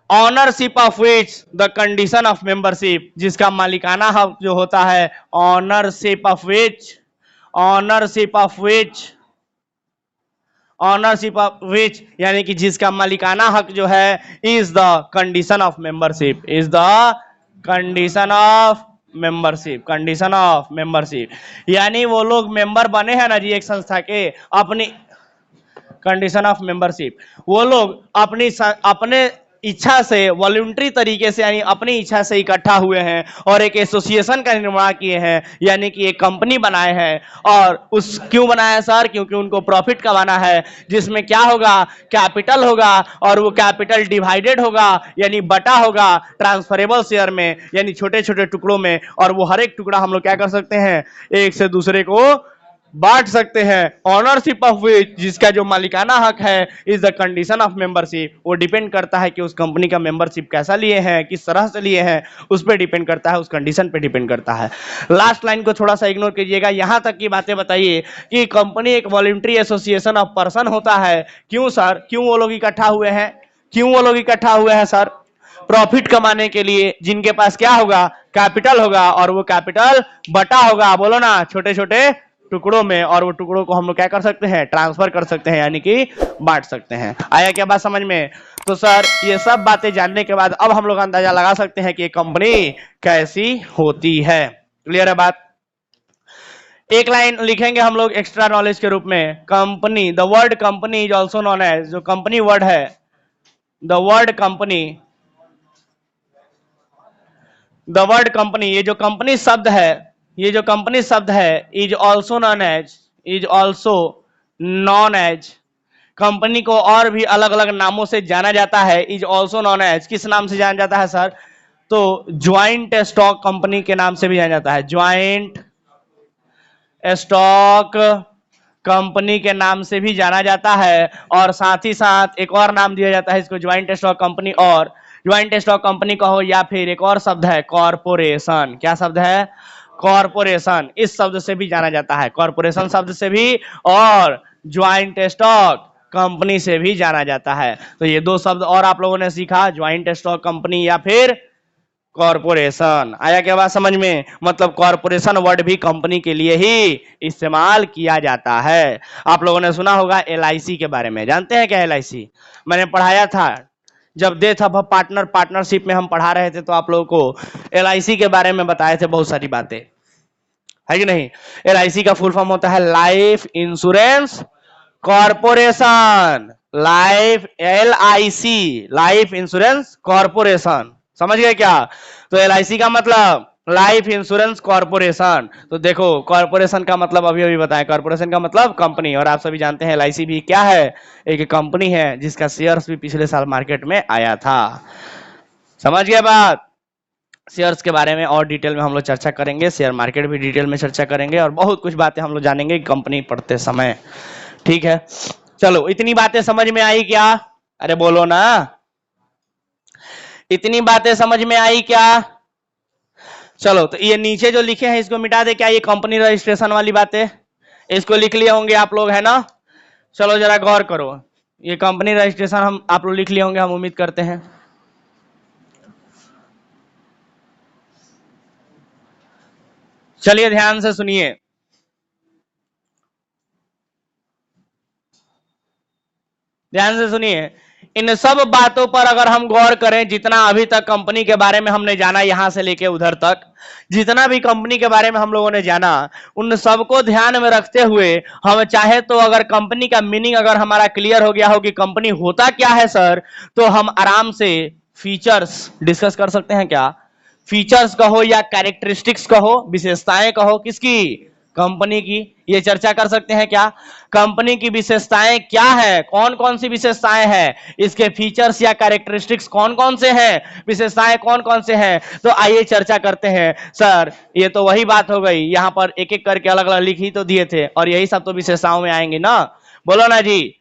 ownership of which the condition of membership, जिसका मालिकाना हक जो होता है, ऑनरशिप ऑफ विच यानी कि जिसका मालिकाना हक जो है, is the condition of membership, membership, condition of membership, यानी वो लोग मेंबर बने हैं ना जी एक संस्था के, अपनी कंडीशन ऑफ मेंबरशिप, वो लोग अपने इच्छा से वॉलंटरी तरीके से यानी अपनी इच्छा से इकट्ठा हुए हैं और एक एसोसिएशन का निर्माण किए हैं, यानी कि एक कंपनी बनाए हैं। और उस क्यों बनाया है सर? क्योंकि उनको प्रॉफिट कमाना है, जिसमें क्या होगा, कैपिटल होगा, और वो कैपिटल डिवाइडेड होगा यानी बटा होगा ट्रांसफरेबल शेयर में, यानी छोटे छोटे टुकड़ों में, और वो हर एक टुकड़ा हम लोग क्या कर सकते हैं, एक से दूसरे को बांट सकते हैं। ऑनरशिप ऑफ विच, जिसका जो मालिकाना हक है, is the condition of membership. वो डिपेंड करता है कि उस कंपनी का मेंबरशिप कैसा लिए हैं, किस तरह से लिए हैं, उस पर डिपेंड करता है, उस कंडीशन पे डिपेंड करता है। लास्ट लाइन को थोड़ा सा इग्नोर कीजिएगा, यहां तक की बातें बताइए कि कंपनी एक वॉलंटरी एसोसिएशन ऑफ पर्सन होता है। क्यों सर? क्यों वो लोग इकट्ठा हुए हैं? क्यों वो लोग इकट्ठा हुए हैं सर? प्रॉफिट कमाने के लिए, जिनके पास क्या होगा, कैपिटल होगा, और वो कैपिटल बटा होगा, बोलो ना, छोटे छोटे टुकड़ों में, और वो टुकड़ों को हम लोग क्या कर सकते हैं, ट्रांसफर कर सकते हैं, यानी कि बांट सकते हैं। आया क्या बात समझ में? तो सर ये सब बातें जानने के बाद अब हम लोग अंदाजा लगा सकते हैं कि कंपनी कैसी होती है। क्लियर है बात? एक लाइन लिखेंगे हम लोग एक्स्ट्रा नॉलेज के रूप में, company, the word company is also known as, जो कंपनी वर्ड है, the word company, the word company, ये जो कंपनी शब्द है, ये जो कंपनी शब्द है, is also known as, is also known as, company को और भी अलग अलग नामों से जाना जाता है। इज ऑल्सो नॉन एज, किस नाम से जाना जाता है सर? तो ज्वाइंट स्टॉक कंपनी के नाम से भी जाना जाता है, ज्वाइंट स्टॉक कंपनी के नाम से भी जाना जाता है। और साथ ही साथ एक और नाम दिया जाता है इसको, ज्वाइंट स्टॉक कंपनी, और ज्वाइंट स्टॉक कंपनी कहो, या फिर एक और शब्द है कॉरपोरेशन। क्या शब्द है? कॉरपोरेशन। इस शब्द से भी जाना जाता है, कॉरपोरेशन शब्द से भी, और ज्वाइंट स्टॉक कंपनी से भी जाना जाता है। तो ये दो शब्द और आप लोगों ने सीखा, ज्वाइंट स्टॉक कंपनी या फिर कॉरपोरेशन। आया क्या बात समझ में? मतलब कॉरपोरेशन वर्ड भी कंपनी के लिए ही इस्तेमाल किया जाता है। आप लोगों ने सुना होगा एलआईसी के बारे में, जानते हैं क्या एलआईसी? मैंने पढ़ाया था जब डेथ ऑफ पार्टनर पार्टनरशिप में हम पढ़ा रहे थे, तो आप लोगों को एलआईसी के बारे में बताए थे बहुत सारी बातें, है कि नहीं? एलआईसी का फुल फॉर्म होता है life insurance corporation, life, LIC, life insurance corporation. समझ गए क्या? तो एलआईसी का मतलब लाइफ इंश्योरेंस कॉरपोरेशन। तो देखो कॉरपोरेशन का मतलब अभी अभी बताया, कॉरपोरेशन का मतलब कंपनी, और आप सभी जानते हैं एलआईसी भी क्या है, एक कंपनी है जिसका शेयर्स भी पिछले साल मार्केट में आया था। समझ गए बात? शेयर्स के बारे में और डिटेल में हम लोग चर्चा करेंगे, शेयर मार्केट भी डिटेल में चर्चा करेंगे, और बहुत कुछ बातें हम लोग जानेंगे कंपनी पढ़ते समय। ठीक है, चलो इतनी बातें समझ में आई क्या? अरे बोलो ना, इतनी बातें समझ में आई क्या? चलो तो ये नीचे जो लिखे हैं इसको मिटा दे क्या, ये कंपनी रजिस्ट्रेशन वाली बातें, इसको लिख लिए होंगे आप लोग, है ना? चलो जरा गौर करो, ये कंपनी रजिस्ट्रेशन हम आप लोग लिख लिए होंगे, हम उम्मीद करते हैं। चलिए ध्यान से सुनिए, ध्यान से सुनिए, इन सब बातों पर अगर हम गौर करें, जितना अभी तक कंपनी के बारे में हमने जाना, यहां से लेके उधर तक जितना भी कंपनी के बारे में हम लोगों ने जाना, उन सबको ध्यान में रखते हुए हम चाहे तो अगर कंपनी का मीनिंग अगर हमारा क्लियर हो गया हो कि कंपनी होता क्या है सर, तो हम आराम से फीचर्स डिस्कस कर सकते हैं। क्या फीचर्स कहो या कैरेक्टरिस्टिक्स कहो, विशेषताएं कहो, किसकी? कंपनी की, ये चर्चा कर सकते हैं। क्या कंपनी की विशेषताएं क्या है, कौन कौन सी विशेषताएं हैं, इसके फीचर्स या कैरेक्टरिस्टिक्स कौन कौन से हैं, विशेषताएं कौन कौन से हैं, तो आइए चर्चा करते हैं। सर ये तो वही बात हो गई, यहां पर एक एक करके अलग अलग लिख ही तो दिए थे, और यही सब तो विशेषताओं में आएंगे ना, बोलो ना जी?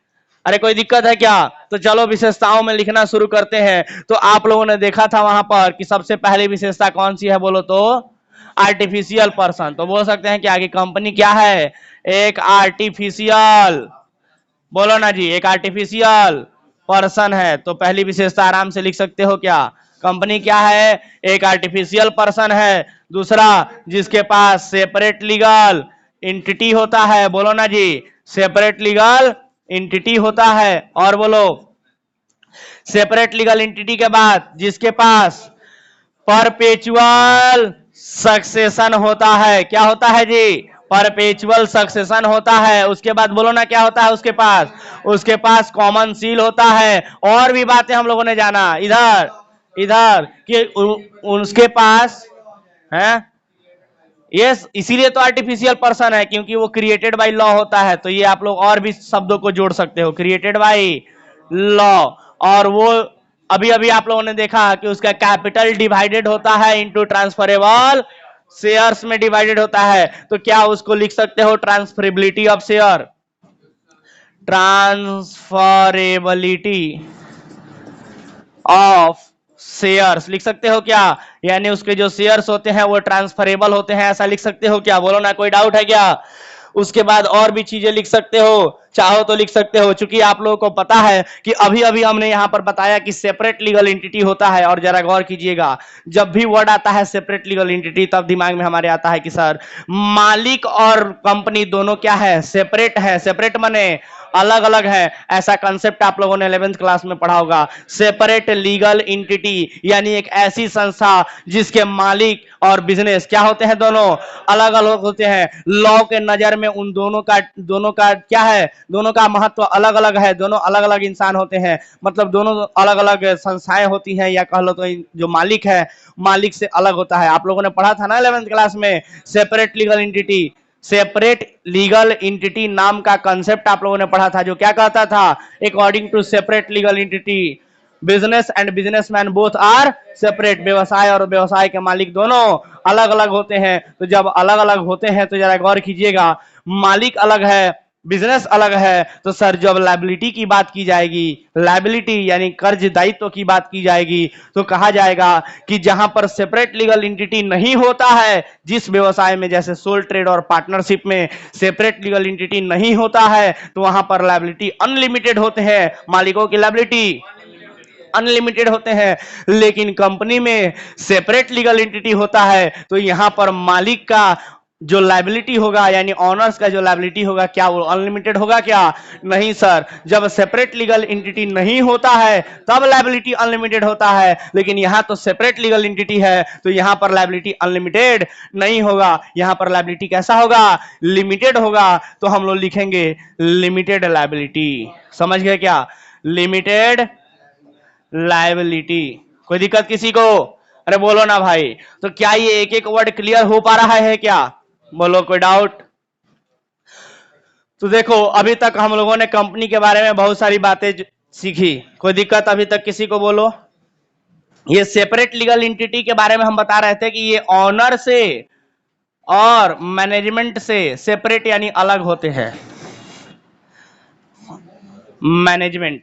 अरे कोई दिक्कत है क्या? तो चलो विशेषताओं में लिखना शुरू करते हैं। तो आप लोगों ने देखा था वहां पर कि सबसे पहली विशेषता कौन सी है, बोलो तो? Artificial person. तो बोल सकते हैं कि आगे कंपनी क्या है? एक आर्टिफिशियल, बोलो ना जी, एक आर्टिफिशियल पर्सन है। तो पहली विशेषता आराम से लिख सकते हो, क्या कंपनी क्या है? एक आर्टिफिशियल पर्सन है। दूसरा, जिसके पास सेपरेट लीगल एंटिटी होता है, बोलो ना जी, सेपरेट लीगल एंटिटी होता है। और बोलो, सेपरेट लीगल एंटिटी के बाद जिसके पास परपेचुअल सक्सेशन होता है। क्या होता है जी? परपेचुअल सक्सेशन होता है। उसके बाद बोलो ना क्या होता है उसके पास कॉमन सील होता है। और भी बातें हम लोगों ने जाना इधर इधर कि उसके पास है। यस, इसीलिए तो आर्टिफिशियल पर्सन है, क्योंकि वो क्रिएटेड बाय लॉ होता है। तो ये आप लोग और भी शब्दों को जोड़ सकते हो, क्रिएटेड बाय लॉ। और वो अभी अभी आप लोगों ने देखा कि उसका कैपिटल डिवाइडेड होता है इनटू ट्रांसफरेबल शेयर्स में डिवाइडेड होता है। तो क्या उसको लिख सकते हो transferability of share, transferability of shares लिख सकते हो क्या? यानी उसके जो शेयर्स होते हैं वो ट्रांसफरेबल होते हैं, ऐसा लिख सकते हो क्या? बोलो ना, कोई डाउट है क्या? उसके बाद और भी चीजें लिख सकते हो, चाहो तो लिख सकते हो। चूंकि आप लोगों को पता है कि अभी अभी हमने यहां पर बताया कि सेपरेट लीगल एंटिटी होता है। और जरा गौर कीजिएगा, जब भी वर्ड आता है सेपरेट लीगल एंटिटी, तब दिमाग में हमारे आता है कि सर मालिक और कंपनी दोनों क्या है? सेपरेट है। सेपरेट माने अलग अलग है। ऐसा कंसेप्ट आप लोगों ने 11th क्लास में पढ़ा होगा। सेपरेट लीगल एंटिटी यानी एक ऐसी संस्था जिसके मालिक और बिजनेस क्या होते हैं? दोनों अलग अलग होते हैं। लॉ के नजर में उन दोनों का क्या है? दोनों का महत्व अलग अलग है। दोनों अलग अलग इंसान होते हैं, मतलब दोनों अलग अलग संस्थाएं होती हैं, या कह लो तो जो मालिक है मालिक से अलग होता है। आप लोगों ने पढ़ा था ना 11th क्लास में separate legal entity. Separate legal entity नाम का कंसेप्ट आप लोगों ने पढ़ा था, जो क्या कहता था? According to separate legal entity business and businessman both are separate. व्यवसाय और व्यवसाय के मालिक दोनों अलग अलग होते हैं। तो जब अलग अलग होते हैं तो जरा गौर कीजिएगा, मालिक अलग है, बिजनेस अलग है, तो सर जब लायबिलिटी की बात की जाएगी, लायबिलिटी यानी कर्ज दायित्व की बात की जाएगी, तो कहा जाएगा कि जहां पर सेपरेट लीगल एंटिटी नहीं होता है, जिस व्यवसाय में जैसे सोल ट्रेड और पार्टनरशिप में सेपरेट लीगल एंटिटी नहीं होता है, तो वहां पर लायबिलिटी अनलिमिटेड होते हैं। मालिकों की लायबिलिटी अनलिमिटेड होते हैं। लेकिन कंपनी में सेपरेट लीगल एंटिटी होता है, तो यहां पर मालिक का जो लायबिलिटी होगा यानी ऑनर्स का जो लायबिलिटी होगा, क्या वो अनलिमिटेड होगा? क्या नहीं सर। जब सेपरेट लीगल एंटिटी नहीं होता है तब लायबिलिटी अनलिमिटेड होता है। लेकिन यहां तो सेपरेट लीगल एंटिटी है, तो यहां पर लायबिलिटी अनलिमिटेड नहीं होगा। यहां पर लायबिलिटी कैसा होगा? लिमिटेड होगा। तो हम लोग लिखेंगे लिमिटेड लायबिलिटी। समझ गए क्या? Limited liability. कोई दिक्कत किसी को? अरे बोलो ना भाई। तो क्या ये एक एक वर्ड क्लियर हो पा रहा है क्या? बोलो, कोई डाउट? तो देखो, अभी तक हम लोगों ने कंपनी के बारे में बहुत सारी बातें सीखी। कोई दिक्कत अभी तक किसी को? बोलो। ये सेपरेट लीगल एंटिटी के बारे में हम बता रहे थे कि ये ऑनर से और मैनेजमेंट से सेपरेट यानी अलग होते हैं। मैनेजमेंट,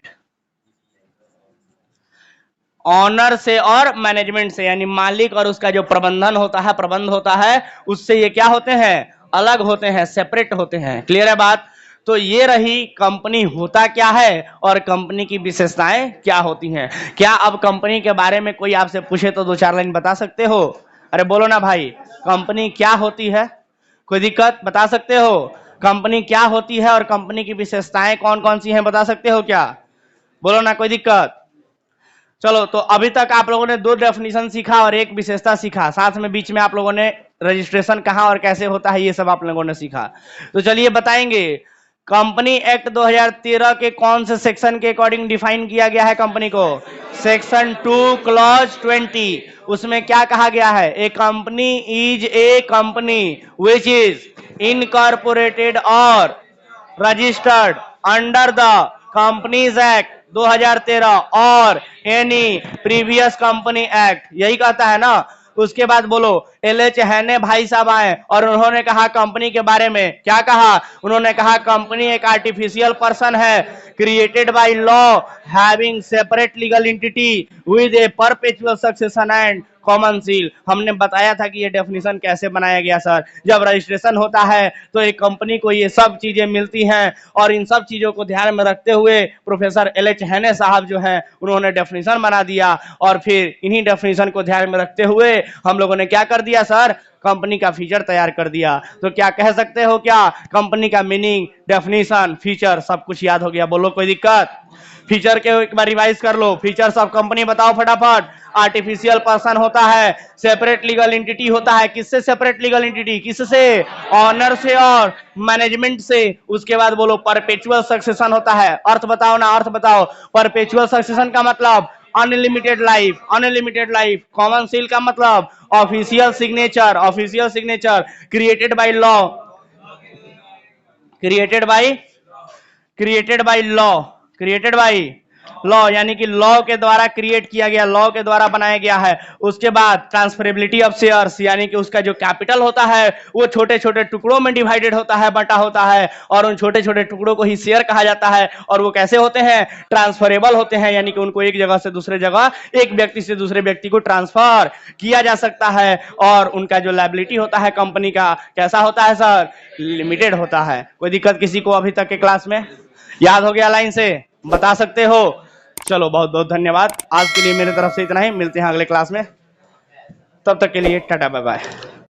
ऑनर से और मैनेजमेंट से यानी मालिक और उसका जो प्रबंधन होता है, प्रबंध होता है, उससे ये क्या होते हैं? अलग होते हैं, सेपरेट होते हैं। क्लियर है बात? तो ये रही कंपनी होता क्या है और कंपनी की विशेषताएं क्या होती हैं। क्या अब कंपनी के बारे में कोई आपसे पूछे तो दो चार लाइन बता सकते हो? अरे बोलो ना भाई, कंपनी क्या होती है? कोई दिक्कत? बता सकते हो कंपनी क्या होती है और कंपनी की विशेषताएं कौन कौन सी हैं? बता सकते हो क्या? बोलो ना, कोई दिक्कत? चलो, तो अभी तक आप लोगों ने दो डेफिनेशन सीखा और एक विशेषता सीखा। साथ में बीच में आप लोगों ने रजिस्ट्रेशन कहां और कैसे होता है ये सब आप लोगों ने सीखा। तो चलिए बताएंगे, कंपनी एक्ट 2013 के कौन से सेक्शन के अकॉर्डिंग डिफाइन किया गया है कंपनी को? Section 2 clause 20। उसमें क्या कहा गया है? A company is a company which is incorporated और registered under the companies act 2013 और एनी प्रीवियस कंपनी एक्ट। यही कहता है ना। उसके बाद बोलो, एलएच हैने भाई साहब आए और उन्होंने कहा कंपनी के बारे में। क्या कहा? उन्होंने कहा कंपनी एक आर्टिफिशियल पर्सन है created by law having separate legal entity with A perpetual succession and common seal. हमने बताया था कि ये डेफिनेशन कैसे बनाया गया सर। जब रजिस्ट्रेशन होता है तो एक कंपनी को ये सब चीजें मिलती हैं, और इन सब चीजों को ध्यान में रखते हुए प्रोफेसर एलएच हैने साहब जो हैं उन्होंने डेफिनेशन बना दिया। और फिर इन्हीं डेफिनेशन को ध्यान में रखते हुए हम लोगों ने क्या कर दिया सर? कंपनी का फीचर तैयार कर दिया। तो क्या कह सकते हो, क्या कंपनी का मीनिंग, डेफिनेशन, फीचर सब कुछ याद हो गया? बोलो कोई दिक्कत? फीचर के एक बार रिवाइज कर लो। फीचर्स ऑफ कंपनी बताओ फटाफट। आर्टिफिशियल पर्सन होता है, सेपरेट लीगल एंटिटी होता है। किससे सेपरेट लीगल एंटिटी? किससे? ऑनर से और मैनेजमेंट से। उसके बाद बोलो परपेचुअल सक्सेशन होता है। अर्थ बताओ ना, अर्थ बताओ। परपेचुअल सक्सेशन का मतलब unlimited life, unlimited life. Common seal का मतलब official signature, official signature created by law, created by, created by law, created by law, यानी कि लॉ के द्वारा क्रिएट किया गया, लॉ के द्वारा बनाया गया है। उसके बाद ट्रांसफरेबिलिटी ऑफ शेयर्स, यानी कि उसका जो कैपिटल होता है वो छोटे छोटे टुकड़ों में डिवाइडेड होता है, बटा होता है, और उन छोटे छोटे टुकड़ों को ही शेयर कहा जाता है। और वो कैसे होते हैं? ट्रांसफरेबल होते हैं, यानी कि उनको एक जगह से दूसरे जगह, एक व्यक्ति से दूसरे व्यक्ति को ट्रांसफर किया जा सकता है। और उनका जो लायबिलिटी होता है कंपनी का, कैसा होता है सर? लिमिटेड होता है। कोई दिक्कत किसी को अभी तक के क्लास में? याद हो गया लाइन से? बता सकते हो? चलो बहुत बहुत धन्यवाद। आज के लिए मेरी तरफ से इतना ही। मिलते हैं अगले क्लास में, तब तक के लिए टाटा बाय बाय।